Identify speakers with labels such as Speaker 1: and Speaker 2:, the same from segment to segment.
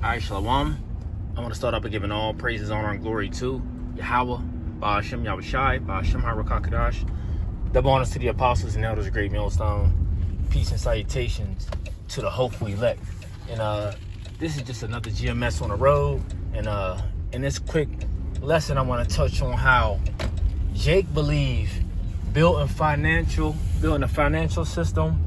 Speaker 1: Alright, Shalom. I want to start up by giving all praises, honor, and glory to Yahweh, Ba'ashem Yahushai, Ba'ashem HaRakakadash. Double honors to the apostles and elders of Great Millstone. Peace and salutations to the hopeful elect. And this is just another GMS on the road. And in this quick lesson, I want to touch on how Jake believed building a financial system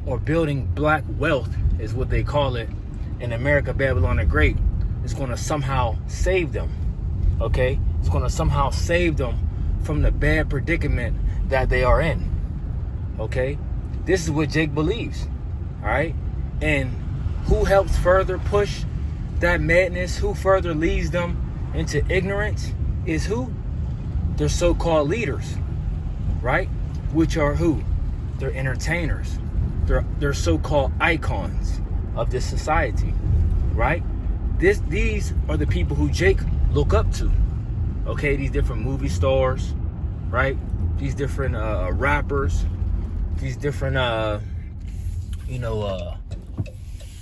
Speaker 1: or building black wealth is what they call it in America, Babylon the Great, is going to somehow save them. Okay, it's going to somehow save them from the bad predicament that they are in. Okay, this is what Jake believes. All right, and who helps further push that madness, who further leads them into ignorance, is who? Their so-called leaders, right? Which are who? They're entertainers. They're so-called icons of this society, right? These are the people who Jake look up to. Okay, these different movie stars, right? These different rappers, these different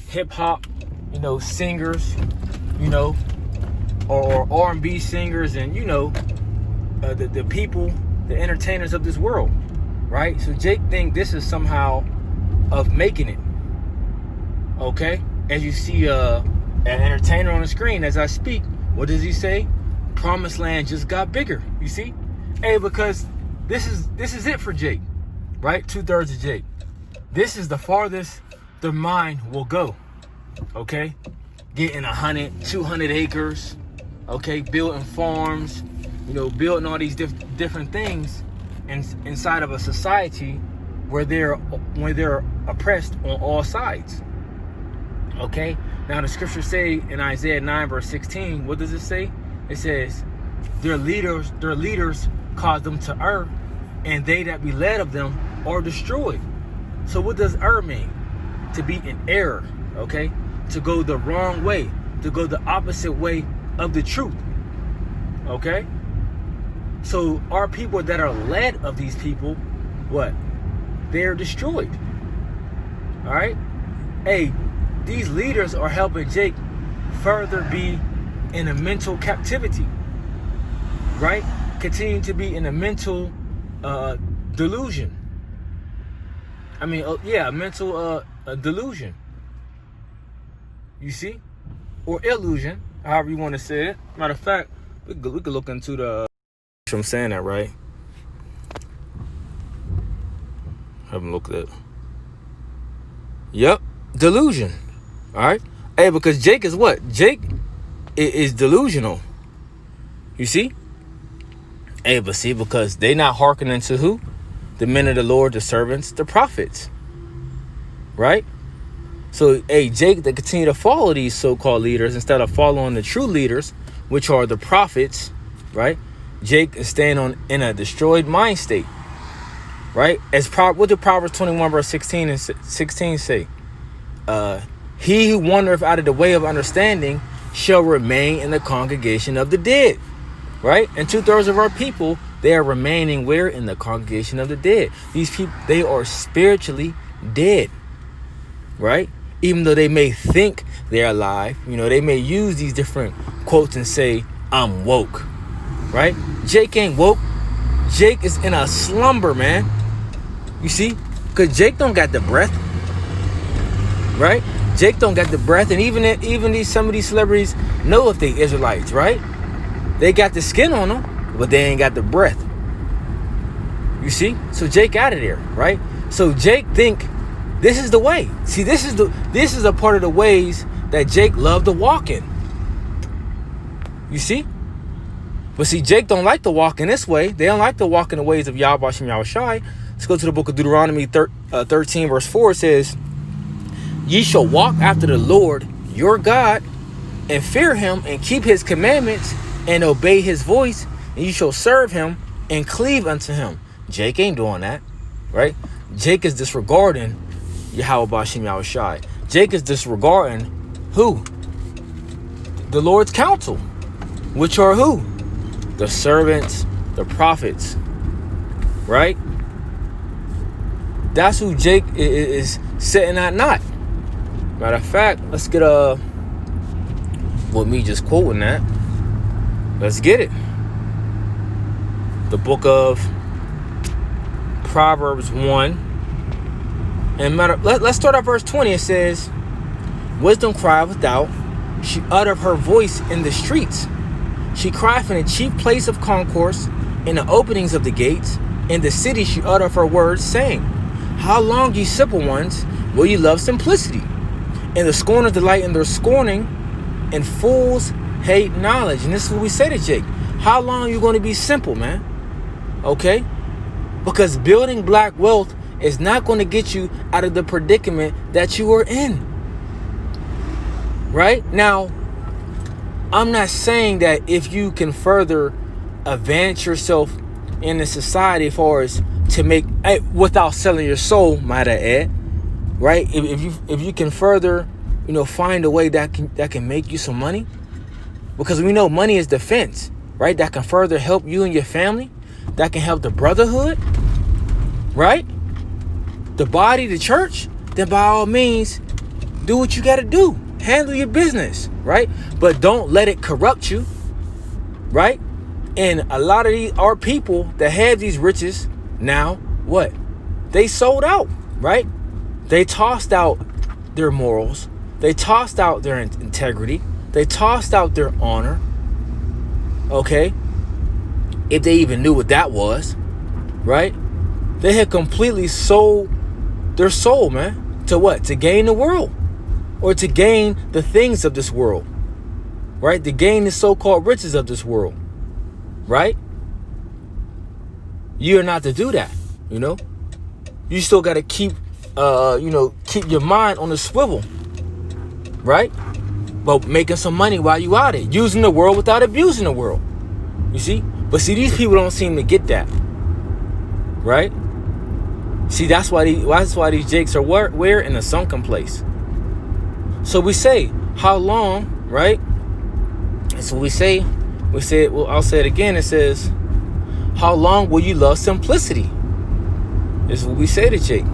Speaker 1: hip hop, singers, or R&B singers, and the people, the entertainers of this world, right? So Jake think this is somehow of making it. Okay, as you see an entertainer on the screen as I speak, what does he say? Promised land just got bigger. You see? Hey, because this is it for Jake, right? 2/3 of Jake. This is the farthest their mind will go. Okay, getting 100, 200 acres. Okay, building farms. Building all these different things inside of a society where they're oppressed on all sides. Okay, now the scriptures say in Isaiah 9 verse 16, what does it say? It says, their leaders cause them to err, and they that be led of them are destroyed. So what does err mean? To be in error, okay? To go the wrong way, to go the opposite way of the truth, okay? So our people that are led of these people, what? They're destroyed, all right? Hey, these leaders are helping Jake further be in a mental captivity, right? Continue to be in a mental delusion. I mean, a mental delusion. You see? Or illusion, however you want to say it. Matter of fact, we could look into the... I'm saying that right. Haven't looked at it. Yep, delusion. All right. Hey, because Jake is what? Jake is delusional. You see? Hey, but see, because they not hearkening to who? The men of the Lord, the servants, the prophets. Right? So, hey, Jake, they continue to follow these so-called leaders instead of following the true leaders, which are the prophets. Right? Jake is staying in a destroyed mind state. Right? What did Proverbs 21 verse 16 and 16 say? He who wandereth out of the way of understanding shall remain in the congregation of the dead. Right? And 2/3 of our people, they are remaining where? In the congregation of the dead. These people, they are spiritually dead. Right? Even though they may think they're alive, they may use these different quotes and say, I'm woke. Right? Jake ain't woke. Jake is in a slumber, man. You see? Because Jake don't got the breath. Right? Jake don't got the breath. And even some of these celebrities know if they Israelites, right? They got the skin on them, but they ain't got the breath. You see? So Jake out of there, right? So Jake think this is the way. See, this is a part of the ways that Jake loved to walk in. You see? But see, Jake don't like to walk in this way. They don't like to walk in the ways of Yahweh Shem Yahushai. Let's go to the book of Deuteronomy 13 verse 4. It says, ye shall walk after the Lord your God and fear him and keep his commandments and obey his voice, and you shall serve him and cleave unto him. Jake ain't doing that, right? Jake is disregarding Yahweh Ba'ashem Yahushai. Jake is disregarding who? The Lord's counsel, which are who? The servants, the prophets, right? That's who Jake is sitting at not. Matter of fact, let's get with me just quoting that. Let's get it. The book of Proverbs 1. And let's start at verse 20. It says, wisdom cried without. She uttered her voice in the streets. She cried from the chief place of concourse, in the openings of the gates. In the city she uttered her words, saying, how long, ye simple ones, will ye love simplicity? And the scorners delight in their scorning, and fools hate knowledge. And this is what we say to Jake. How long are you going to be simple, man? Okay? Because building black wealth is not going to get you out of the predicament that you are in. Right? Now, I'm not saying that if you can further advance yourself in the society as far as to make, without selling your soul, might I add, right? If you can further, find a way that can make you some money, because we know money is defense, right? That can further help you and your family, that can help the brotherhood, right? The body, the church, then by all means, do what you got to do. Handle your business, right? But don't let it corrupt you, right? And a lot of our people that have these riches now, what? They sold out, right? They tossed out their morals. They tossed out their integrity. They tossed out their honor. Okay? If they even knew what that was, right? They had completely sold their soul, man. To what? To gain the world. Or to gain the things of this world. Right? To gain the so-called riches of this world. Right? You're not to do that, You still got to keep your mind on the swivel, right? But making some money while you out it, using the world without abusing the world. You see? But see, these people don't seem to get that, right? See, that's why these jakes are where in a sunken place. So we say, how long, right? And so we say, well, I'll say it again. It says, how long will you love simplicity? This is what we say to Jake.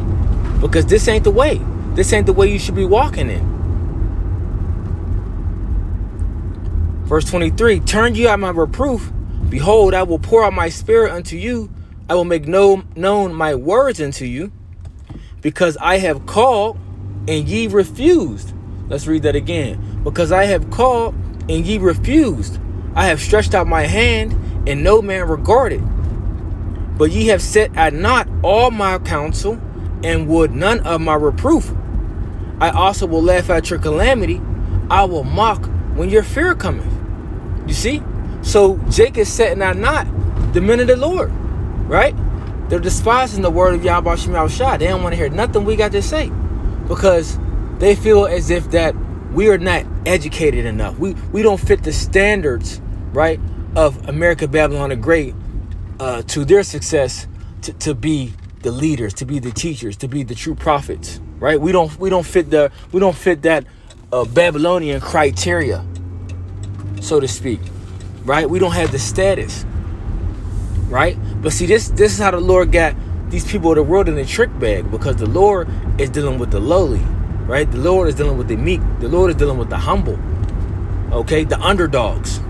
Speaker 1: Because this ain't the way. This ain't the way you should be walking in. Verse 23, turn you at my reproof. Behold, I will pour out my spirit unto you. I will make known my words unto you. Because I have called and ye refused. Let's read that again. Because I have called and ye refused. I have stretched out my hand, and no man regarded. But ye have set at naught all my counsel, and would none of my reproof. I also will laugh at your calamity. I will mock when your fear cometh. You see? So Jake is setting at naught the men of the Lord, right? They're despising the word of Yahweh Shem Yahushua. They don't want to hear nothing we got to say, because they feel as if that we are not educated enough. We don't fit the standards, right, of America, Babylon the Great, to their success to be the leaders, to be the teachers, to be the true prophets, right? We don't fit that Babylonian criteria, so to speak, right? We don't have the status, right? But see, this is how the Lord got these people of the world in a trick bag, because the Lord is dealing with the lowly. Right? The Lord is dealing with the meek. The Lord is dealing with the humble. Okay? The underdogs.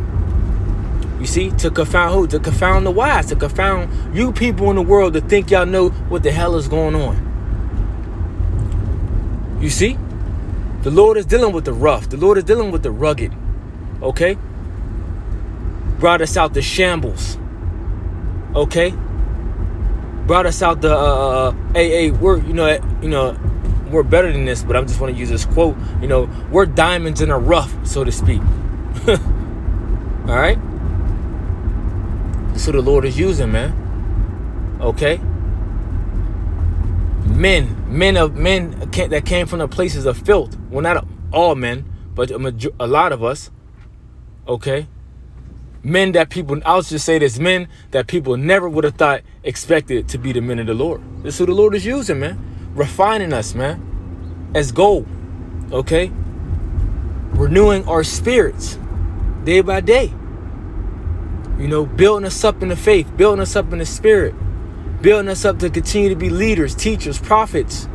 Speaker 1: You see? To confound who? To confound the wise. To confound you people in the world that think y'all know what the hell is going on. You see? The Lord is dealing with the rough. The Lord is dealing with the rugged. Okay? Brought us out the shambles. Okay? Brought us out the we're better than this, but I just want to use this quote. We're diamonds in a rough, so to speak. All right? That's who the Lord is using, man. Okay? Men that came from the places of filth. Well, not all men, but a lot of us. Okay? Men that people, I'll just say this, men that people never would have thought expected to be the men of the Lord. This is who the Lord is using, man. Refining us, man, as gold. Okay? Renewing our spirits day by day. Building us up in the faith, building us up in the spirit, building us up to continue to be leaders, teachers, prophets.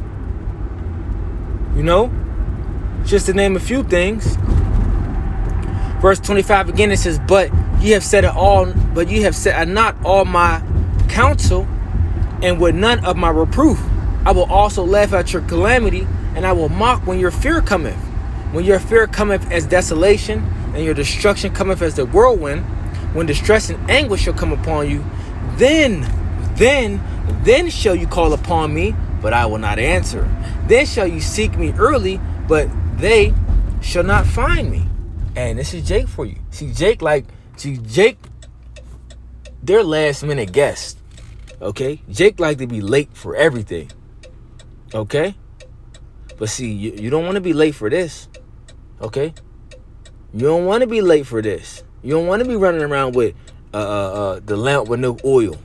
Speaker 1: Just to name a few things. Verse 25 again, it says, but ye have said not all my counsel, and with none of my reproof. I will also laugh at your calamity, and I will mock when your fear cometh. When your fear cometh as desolation, and your destruction cometh as the whirlwind, when distress and anguish shall come upon you, then shall you call upon me, but I will not answer. Then shall you seek me early, but they shall not find me. And this is Jake for you. See, Jake, they're last minute guests. Okay? Jake like to be late for everything. Okay? But see, you don't want to be late for this. Okay? You don't want to be late for this. You don't want to be running around with the lamp with no oil.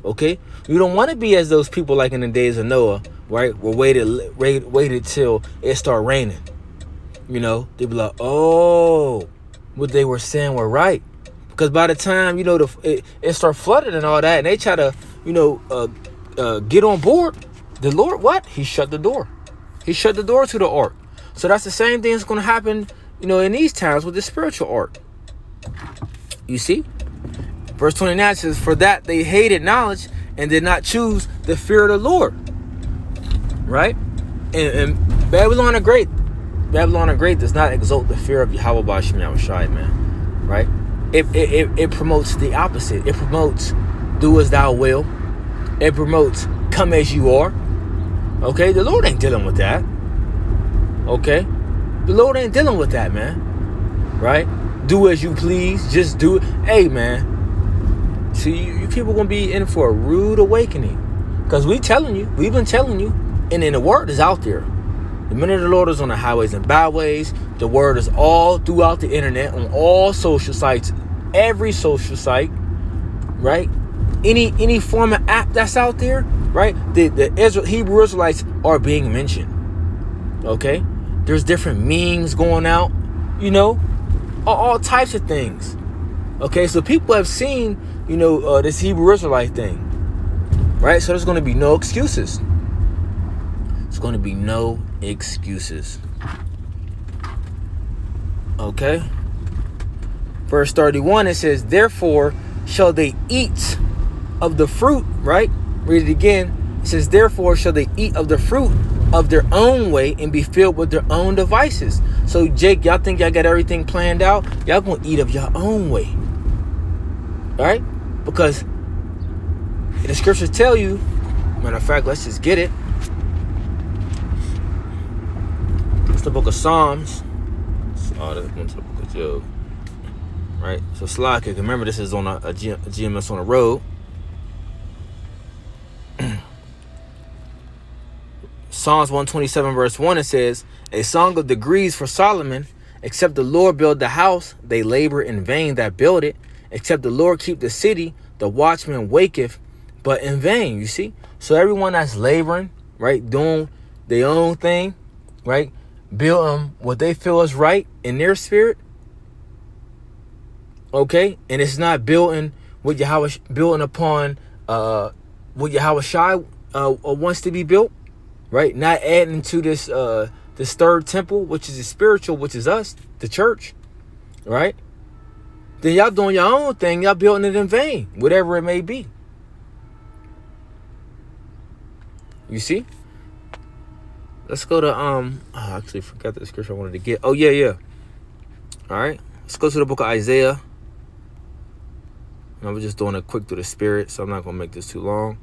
Speaker 1: Okay? You don't want to be as those people like in the days of Noah, right? Were waited till it started raining. You know, they'd be like, oh, what they were saying were right. Because by the time, you know, it start flooding and all that, and they try to, you know, get on board, the Lord, what? He shut the door. He shut the door to the ark. So that's the same thing that's going to happen, you know, in these times with the spiritual ark. You see? Verse 29 says, for that they hated knowledge and did not choose the fear of the Lord. Right? And Babylon the Great does not exalt the fear of Yahweh Ba'ashem Yahushai, man. Right? It promotes the opposite. It promotes do as thou will. It promotes come as you are. Okay? The Lord ain't dealing with that. Okay? The Lord ain't dealing with that, man. Right? Do as you please. Just do it. Hey, man. See, you people gonna be in for a rude awakening. Because we've been telling you, and then the word is out there. The minute of the Lord is on the highways and byways. The word is all throughout the internet, on all social sites, every social site, right? Any form of app that's out there, right? The Hebrew Israelites are being mentioned. Okay? There's different memes going out, you know, all types of things. Okay, so people have seen, you know, this Hebrew Israelite thing, right? So there's going to be no excuses. It's going to be no excuses. Okay? Verse 31, it says, therefore shall they eat of the fruit, right? Read it again. It says, therefore shall they eat of the fruit of their own way and be filled with their own devices. So, Jake, y'all think y'all got everything planned out? Y'all gonna eat of your own way. All right? Because the scriptures tell you, matter of fact, let's just get it. It's the book of Psalms. Oh, that's going to the book of Job. Right? So, Slack, remember this is on a GMS on the road. Psalms 127 verse 1, it says, a song of degrees for Solomon. Except the Lord build the house, they labor in vain that build it. Except the Lord keep the city, the watchman waketh, but in vain. You see? So everyone that's laboring, right, doing their own thing, right, building what they feel is right in their spirit, okay, and it's not building what Yahweh building upon what Yahweh Shai wants to be built. Right, not adding to this third temple, which is the spiritual, which is us, the church. Right, then y'all doing your own thing. Y'all building it in vain, whatever it may be. You see? Let's go to I actually forgot the scripture I wanted to get. Oh yeah. All right, let's go to the book of Isaiah. And I was just doing it quick through the spirit, so I'm not gonna make this too long.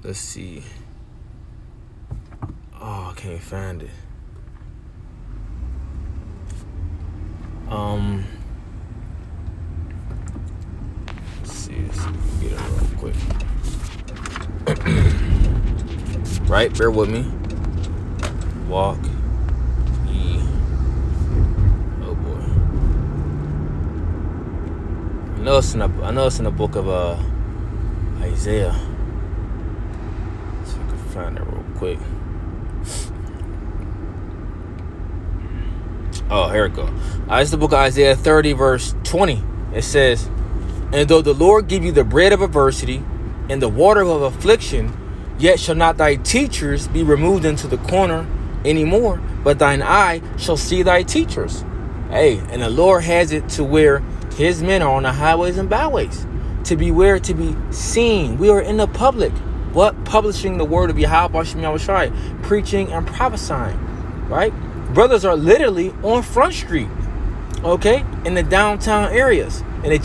Speaker 1: Let's see. Oh, I can't find it. Let's see. Let's get it real quick. Right, bear with me. Walk. Oh boy. I know it's in the book of Isaiah. Find it real quick. Oh, here it goes. It's the book of Isaiah 30 verse 20. It says, and though the Lord give you the bread of adversity and the water of affliction, yet shall not thy teachers be removed into the corner anymore, but thine eye shall see thy teachers. Hey, and the Lord has it to where his men are on the highways and byways. To be where? To be seen. We are in the public. What? Publishing the word of Yahweh Shem Yahushai, preaching and prophesying. Right? Brothers are literally on Front Street. Okay? In the downtown areas. In the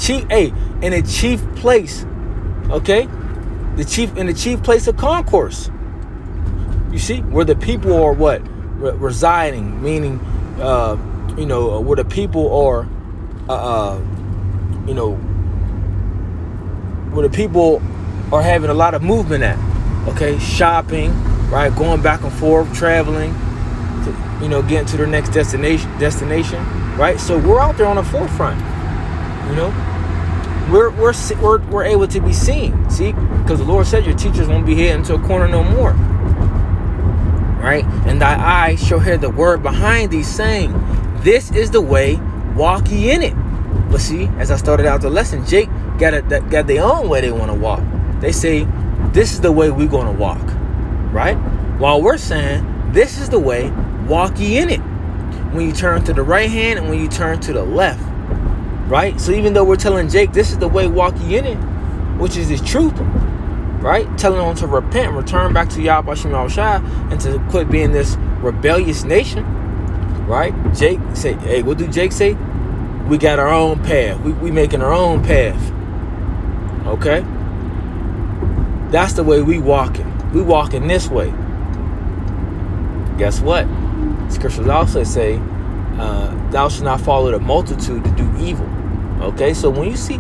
Speaker 1: chief place. Okay? In the chief place of concourse. You see? Where the people are what? Residing. Meaning, where the people are, where the people are having a lot of movement at. Okay? Shopping. Right? Going back and forth. Traveling. To, getting to their next destination. Right? So we're out there on the forefront. We're able to be seen. See, because the Lord said your teachers won't be heading to a corner no more. Right? And thy eyes shall hear the word behind thee saying, this is the way, walk ye in it. But see, as I started out the lesson, Jake got their own way they want to walk. They say, this is the way we're going to walk. Right? While we're saying, this is the way, walk ye in it. When you turn to the right hand and when you turn to the left. Right? So even though we're telling Jake, this is the way, walk ye in it, which is the truth. Right? Telling him to repent and return back to Yahweh Shem Yahushai and to quit being this rebellious nation. Right? Jake say, hey, what do Jake say? We got our own path. We making our own path. Okay? That's the way we walking. We walking this way. Guess what? Scriptures also say, thou shalt not follow the multitude to do evil. Okay? So when you see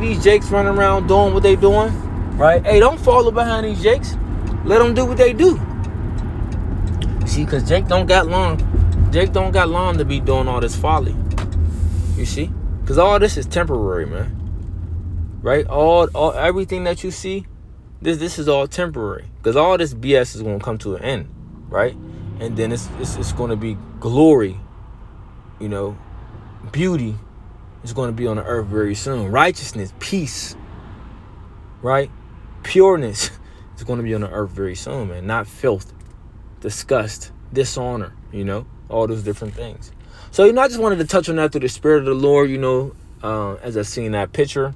Speaker 1: these Jakes running around doing what they doing, right? Hey, don't follow behind these Jakes. Let them do what they do. See, because Jake don't got long to be doing all this folly. You see? Because all this is temporary, man. Right? All everything that you see, this is all temporary. Because all this BS is going to come to an end. Right? And then it's going to be glory. Beauty is going to be on the earth very soon. Righteousness, peace. Right? Pureness is going to be on the earth very soon, man. Not filth, disgust, dishonor, all those different things. So, I just wanted to touch on that through the Spirit of the Lord, as I seen that picture.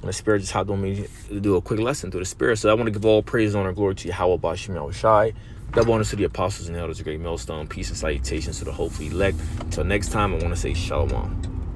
Speaker 1: And the Spirit just hopped on me to do a quick lesson through the Spirit. So I want to give all praise, honor, glory to Yahweh B'Shem Yahushai. Double honors to the apostles and elders, a great millstone. Peace and salutations to the hopeful elect. Until next time, I want to say shalom.